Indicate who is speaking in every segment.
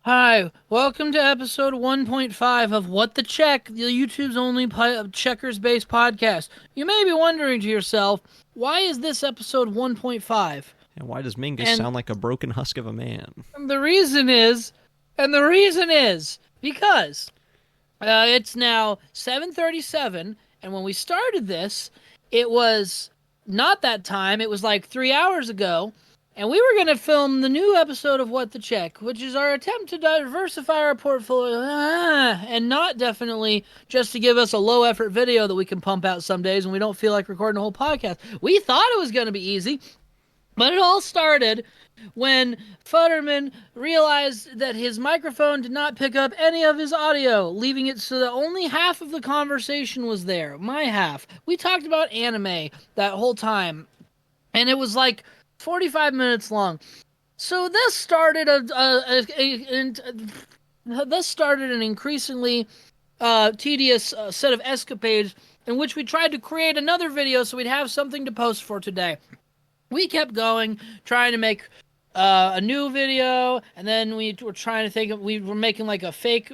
Speaker 1: Hi, welcome to episode 1.5 of What the Check, the YouTube's only checkers-based podcast. You may be wondering to yourself, why is this episode 1.5?
Speaker 2: And why does Mingus
Speaker 1: And
Speaker 2: sound like a broken husk of a man?
Speaker 1: the reason is, because it's now 7:37, and when we started this, it was not that time. It was like 3 hours ago, and we were going to film the new episode of What the Check, which is our attempt to diversify our portfolio, and not definitely just to give us a low effort video that we can pump out some days when we don't feel like recording a whole podcast. We thought it was going to be easy, but it all started when Futterman realized that his microphone did not pick up any of his audio, leaving it so that only half of the conversation was there. My half. We talked about anime that whole time, and it was like 45 minutes long. So this started an increasingly tedious set of escapades in which we tried to create another video so we'd have something to post for today. We kept going, trying to make a new video, and then we were trying to we were making like a fake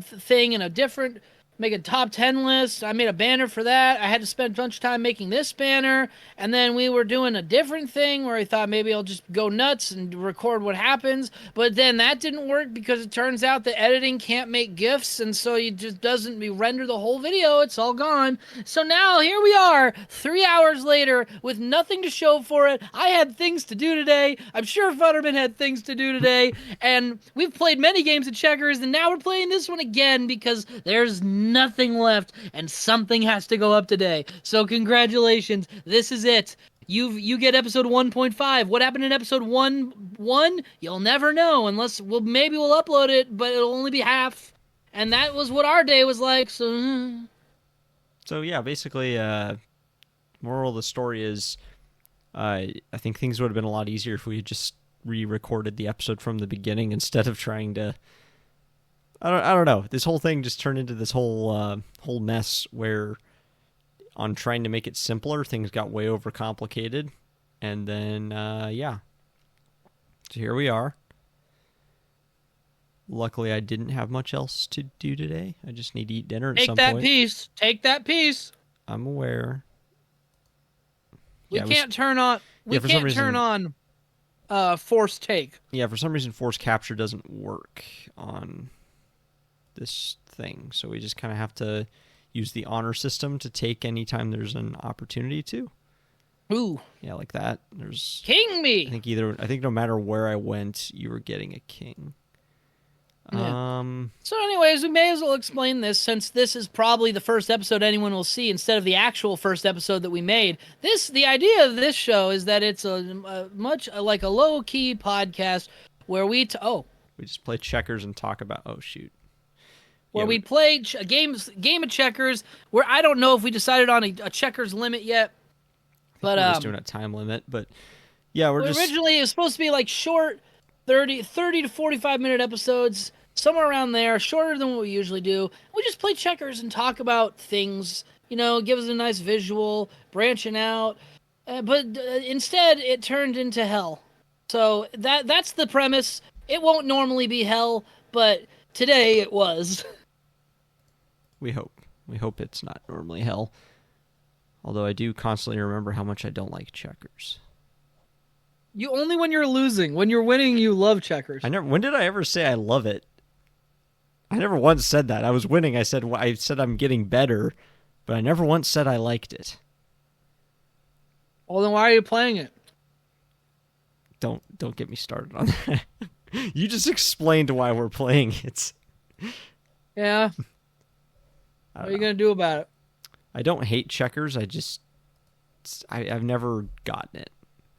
Speaker 1: thing and make a top 10 list. I made a banner for that. I had to spend a bunch of time making this banner, and then we were doing a different thing where I thought maybe I'll just go nuts and record what happens, but then that didn't work because it turns out that editing can't make GIFs, and so it just doesn't render the whole video. It's all gone. So now here we are, 3 hours later, with nothing to show for it. I had things to do today. I'm sure Futterman had things to do today, and we've played many games of checkers, and now we're playing this one again because there's nothing left, and something has to go up today. So congratulations, this is it. You get episode 1.5. What happened in episode 1? You'll never know unless maybe we'll upload it, but it'll only be half. And that was what our day was like.
Speaker 2: So yeah, basically, moral of the story is, I think things would have been a lot easier if we had just re-recorded the episode from the beginning instead of trying to. I don't know. This whole thing just turned into this whole mess where, on trying to make it simpler, things got way overcomplicated, and then yeah. So here we are. Luckily, I didn't have much else to do today. I just need to eat dinner at some point.
Speaker 1: Take that piece.
Speaker 2: I'm aware.
Speaker 1: We can't turn on. We can't turn on. Force take.
Speaker 2: Yeah, for some reason, force capture doesn't work on this thing, so we just kind of have to use the honor system to take anytime there's an opportunity to.
Speaker 1: Ooh.
Speaker 2: Yeah, like that. There's
Speaker 1: king me.
Speaker 2: I think no matter where I went, you were getting a king.
Speaker 1: Yeah. So anyways, we may as well explain this since this is probably the first episode anyone will see instead of the actual first episode that we made. The idea of this show is that it's a much like a low-key podcast where we
Speaker 2: just play checkers and talk about
Speaker 1: where we play a game of checkers where I don't know if we decided on a checkers limit yet. But
Speaker 2: we're just doing a time limit, but yeah,
Speaker 1: originally it was supposed to be like short 30 to 45 minute episodes, somewhere around there, shorter than what we usually do. We just play checkers and talk about things, give us a nice visual, branching out. But instead, it turned into hell. So that's the premise. It won't normally be hell, but today it was.
Speaker 2: We hope. We hope it's not normally hell. Although I do constantly remember how much I don't like checkers.
Speaker 1: You only when you're losing. When you're winning, you love checkers.
Speaker 2: When did I ever say I love it? I never once said that. I was winning. I said I'm getting better, but I never once said I liked it.
Speaker 1: Well, then why are you playing it?
Speaker 2: Don't get me started on that. You just explained why we're playing it.
Speaker 1: Yeah. What are you going to do about it?
Speaker 2: I don't hate checkers. I've never gotten it.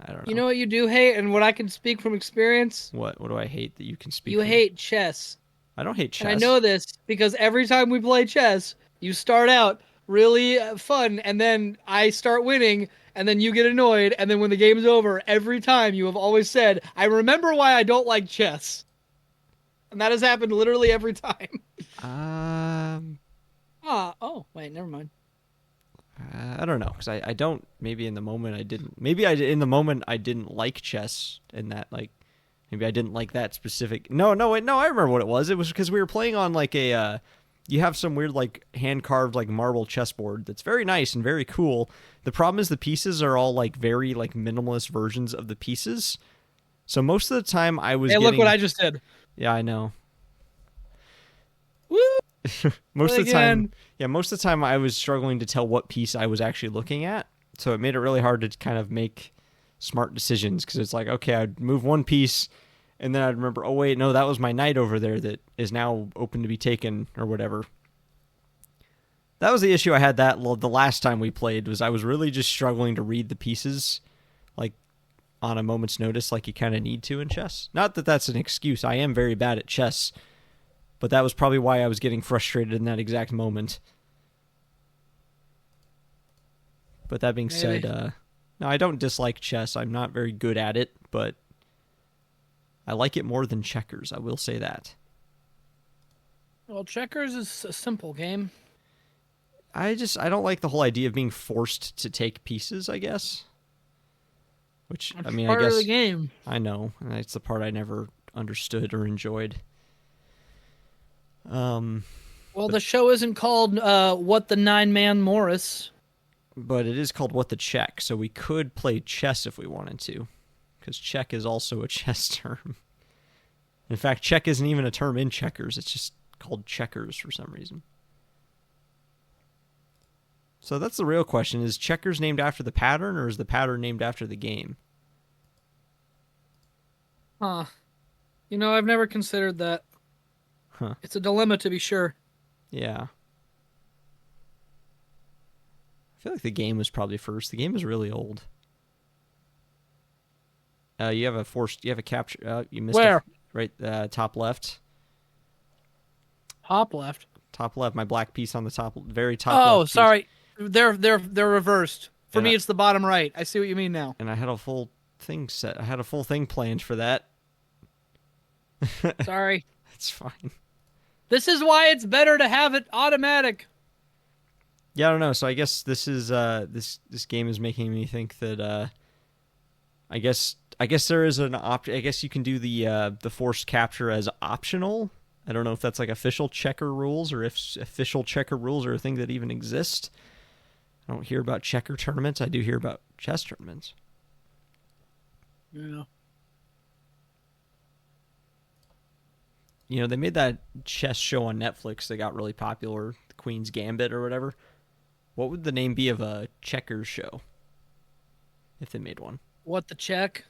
Speaker 2: I don't know.
Speaker 1: You know what you do hate, and what I can speak from experience?
Speaker 2: What do I hate that you can speak
Speaker 1: You
Speaker 2: from?
Speaker 1: hate chess.
Speaker 2: I don't hate chess.
Speaker 1: And I know this because every time we play chess, you start out really fun, and then I start winning, and then you get annoyed, and then when the game's over, every time you have always said, I remember why I don't like chess. And that has happened literally every time. Oh, wait, never mind.
Speaker 2: I don't know, because I don't. Maybe in the moment I didn't. Maybe in the moment I didn't like chess, and that like Maybe I didn't like that specific. No, wait, no, I remember what it was. It was because we were playing on like a. You have some weird like hand carved like marble chessboard that's very nice and very cool. The problem is the pieces are all like very like minimalist versions of the pieces. So most of the time I was.
Speaker 1: Hey,
Speaker 2: getting...
Speaker 1: look what I just did.
Speaker 2: Yeah, I know.
Speaker 1: Woo!
Speaker 2: Most of the time I was struggling to tell what piece I was actually looking at. So it made it really hard to kind of make smart decisions because it's like, okay, I'd move one piece and then I'd remember, oh wait, no, that was my knight over there that is now open to be taken or whatever. That was the issue I had the last time we played, was I was really just struggling to read the pieces like on a moment's notice, like you kind of need to in chess. Not that that's an excuse. I am very bad at chess, but that was probably why I was getting frustrated in that exact moment. But that being said, no, I don't dislike chess. I'm not very good at it, but I like it more than checkers. I will say that.
Speaker 1: Well, checkers is a simple game.
Speaker 2: I don't like the whole idea of being forced to take pieces, I guess. Which,
Speaker 1: That's
Speaker 2: I mean,
Speaker 1: part
Speaker 2: I guess
Speaker 1: of the game.
Speaker 2: I know, and that's the part I never understood or enjoyed.
Speaker 1: Well, the show isn't called What the Nine Man Morris.
Speaker 2: But it is called What the Check, so we could play chess if we wanted to. Because check is also a chess term. In fact, check isn't even a term in checkers. It's just called checkers for some reason. So that's the real question. Is checkers named after the pattern, or is the pattern named after the game?
Speaker 1: Huh. You know, I've never considered that.
Speaker 2: Huh.
Speaker 1: It's a dilemma, to be sure.
Speaker 2: Yeah. I feel like the game was probably first. The game is really old. You have a capture. You missed
Speaker 1: Where?
Speaker 2: Right, top left.
Speaker 1: Top left.
Speaker 2: Top left. My black piece on the top, very top.
Speaker 1: Oh,
Speaker 2: left piece.
Speaker 1: sorry. They're reversed. For
Speaker 2: And
Speaker 1: me, it's the bottom right. I see what you mean now.
Speaker 2: And I had a full thing set. I had a full thing planned for that.
Speaker 1: Sorry.
Speaker 2: It's fine.
Speaker 1: This is why it's better to have it automatic.
Speaker 2: Yeah, I don't know. So I guess this is this game is making me think that I guess there is an I guess you can do the forced capture as optional. I don't know if that's like official checker rules or if official checker rules are a thing that even exist. I don't hear about checker tournaments. I do hear about chess tournaments.
Speaker 1: Yeah.
Speaker 2: You know, they made that chess show on Netflix that got really popular, The Queen's Gambit or whatever. What would the name be of a checkers show if they made one?
Speaker 1: What the check?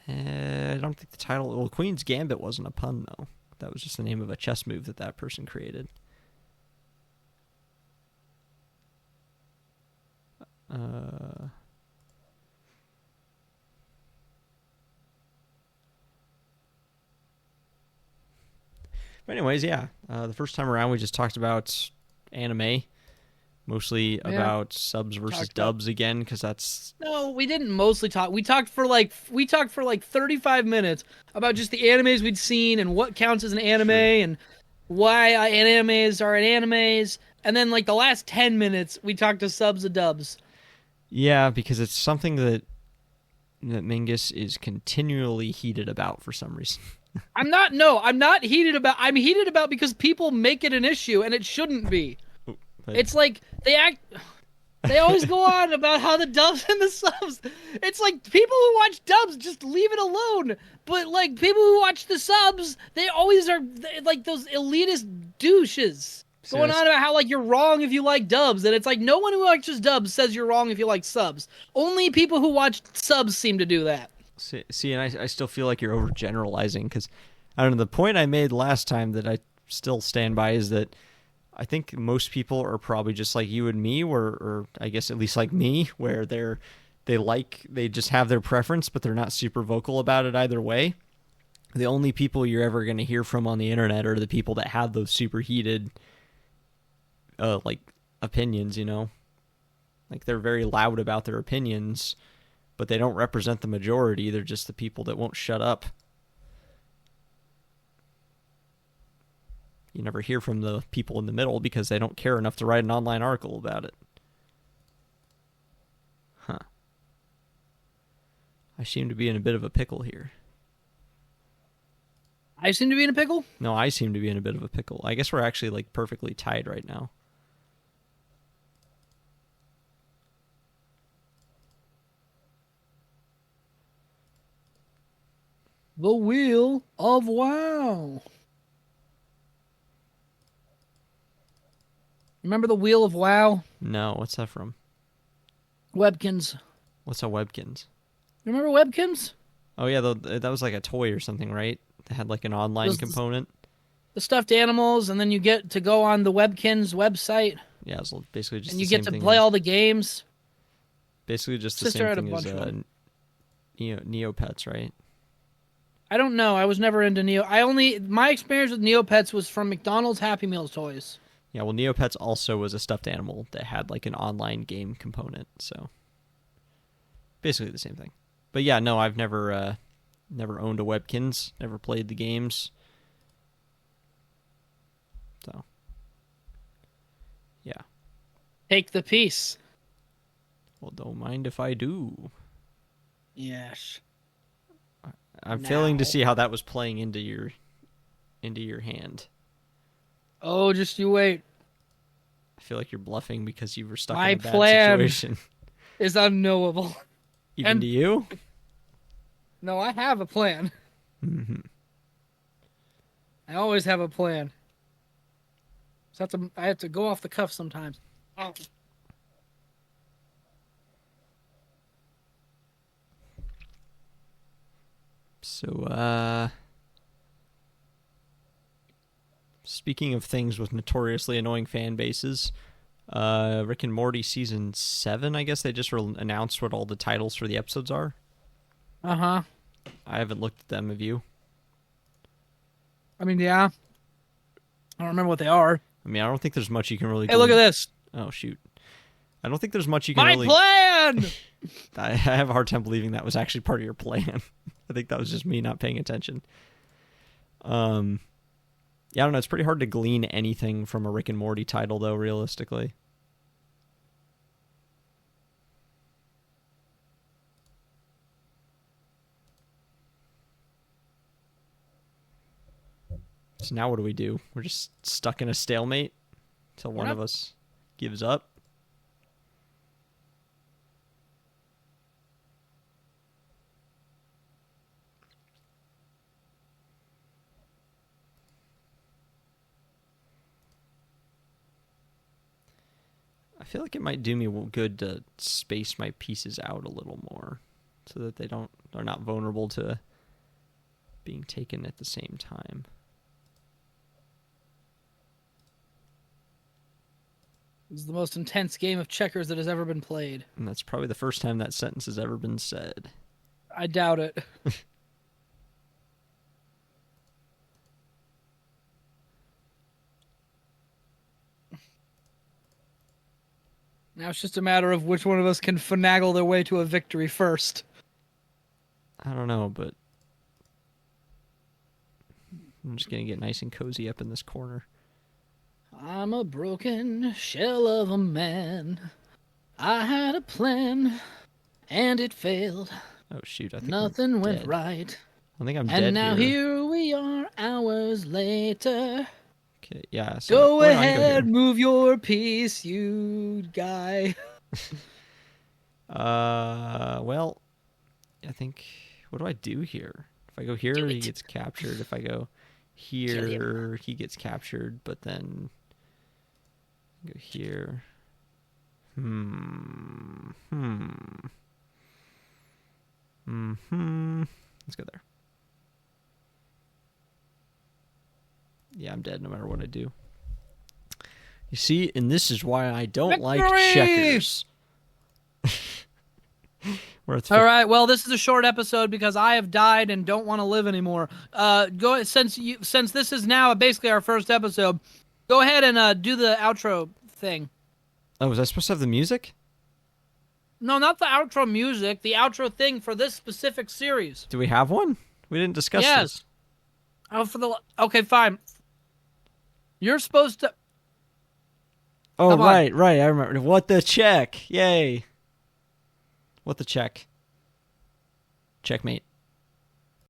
Speaker 2: I don't think the title... Well, Queen's Gambit wasn't a pun, though. That was just the name of a chess move that person created. But anyways, yeah. The first time around, we just talked about anime. Mostly about subs versus dubs again, because that's...
Speaker 1: No, we didn't mostly talk. We talked for like 35 minutes about just the animes we'd seen and what counts as an anime and why animes are animes. And then like the last 10 minutes, we talked to subs and dubs.
Speaker 2: Yeah, because it's something that Mingus is continually heated about for some reason.
Speaker 1: I'm not heated about. I'm heated about because people make it an issue and it shouldn't be.
Speaker 2: But...
Speaker 1: It's like they always go on about how the dubs and the subs. It's like people who watch dubs just leave it alone. But like people who watch the subs, they always are like those elitist douches going on about how like you're wrong if you like dubs. And it's like no one who watches dubs says you're wrong if you like subs. Only people who watch subs seem to do that.
Speaker 2: See, and I still feel like you're overgeneralizing because I don't know. The point I made last time that I still stand by is that I think most people are probably just like you and me, or I guess at least like me, where they just have their preference, but they're not super vocal about it either way. The only people you're ever going to hear from on the internet are the people that have those super heated, like opinions. You know, like they're very loud about their opinions, but they don't represent the majority. They're just the people that won't shut up. You never hear from the people in the middle because they don't care enough to write an online article about it. Huh. I seem to be in a bit of a pickle here.
Speaker 1: I seem to be in a pickle?
Speaker 2: No, I seem to be in a bit of a pickle. I guess we're actually like perfectly tied right now.
Speaker 1: The Wheel of WoW. Remember the Wheel of WoW?
Speaker 2: No, what's that from?
Speaker 1: Webkins.
Speaker 2: What's a Webkins?
Speaker 1: Remember Webkins?
Speaker 2: Oh yeah, that was like a toy or something, right? That had like an online component.
Speaker 1: The stuffed animals, and then you get to go on the Webkins website.
Speaker 2: Yeah, it's basically just
Speaker 1: and
Speaker 2: the
Speaker 1: you
Speaker 2: same
Speaker 1: get to
Speaker 2: thing
Speaker 1: play
Speaker 2: as,
Speaker 1: all the games.
Speaker 2: Basically just the
Speaker 1: Sister had
Speaker 2: same
Speaker 1: a
Speaker 2: thing as
Speaker 1: bunch of them.
Speaker 2: Neopets, right?
Speaker 1: I don't know. I was never into my experience with Neopets was from McDonald's Happy Meals toys.
Speaker 2: Yeah, well, Neopets also was a stuffed animal that had like an online game component, so basically the same thing. But yeah, no, I've never owned a Webkins, never played the games. So, yeah.
Speaker 1: Take the piece.
Speaker 2: Well, don't mind if I do.
Speaker 1: Yes.
Speaker 2: I'm
Speaker 1: Now.
Speaker 2: failing to see how that was playing into your hand.
Speaker 1: Oh, just you wait.
Speaker 2: I feel like you're bluffing because you were stuck
Speaker 1: My
Speaker 2: in a bad
Speaker 1: plan
Speaker 2: situation.
Speaker 1: is unknowable.
Speaker 2: Even to you?
Speaker 1: No, I have a plan.
Speaker 2: Mm-hmm.
Speaker 1: I always have a plan. So I have to go off the cuff sometimes. Oh.
Speaker 2: So, speaking of things with notoriously annoying fan bases, Rick and Morty season 7, I guess they just announced what all the titles for the episodes are.
Speaker 1: Uh-huh.
Speaker 2: I haven't looked at them, have you?
Speaker 1: I mean, yeah. I don't remember what they are.
Speaker 2: I mean, I don't think there's much you can really
Speaker 1: Hey, look at this.
Speaker 2: Oh, shoot. I don't think there's much you can
Speaker 1: My
Speaker 2: really...
Speaker 1: plan!
Speaker 2: I have a hard time believing that was actually part of your plan. I think that was just me not paying attention. Yeah, I don't know. It's pretty hard to glean anything from a Rick and Morty title, though, realistically. So now what do? We're just stuck in a stalemate until one of us gives up. I feel like it might do me good to space my pieces out a little more so that they're not vulnerable to being taken at the same time.
Speaker 1: This is the most intense game of checkers that has ever been played.
Speaker 2: And that's probably the first time that sentence has ever been said.
Speaker 1: I doubt it. Now it's just a matter of which one of us can finagle their way to a victory first.
Speaker 2: I don't know, but I'm just going to get nice and cozy up in this corner.
Speaker 1: I'm a broken shell of a man. I had a plan, and it failed.
Speaker 2: Oh, shoot. I think
Speaker 1: Nothing
Speaker 2: I'm
Speaker 1: went
Speaker 2: dead.
Speaker 1: right.
Speaker 2: I think I'm dead
Speaker 1: And now
Speaker 2: here.
Speaker 1: here we are, hours later.
Speaker 2: Okay, yeah. So,
Speaker 1: Go
Speaker 2: no, I can
Speaker 1: ahead,
Speaker 2: here.
Speaker 1: move your piece, you guy.
Speaker 2: Well, I think, what do I do here? If I go here,
Speaker 1: Do
Speaker 2: he
Speaker 1: it.
Speaker 2: gets captured. If I go here, he gets captured. But then go here. Let's go there. Yeah, I'm dead no matter what I do. You see, and this is why I don't like checkers. We're at
Speaker 1: All right, well, this is a short episode because I have died and don't want to live anymore. Since this is now basically our first episode, go ahead and do the outro thing.
Speaker 2: Oh, was I supposed to have the music?
Speaker 1: No, not the outro music. The outro thing for this specific series.
Speaker 2: Do we have one? We didn't discuss this.
Speaker 1: Oh, okay, fine. You're supposed to.
Speaker 2: Oh,
Speaker 1: Come on.
Speaker 2: right. I remember. What the check? Yay. What the check? Checkmate.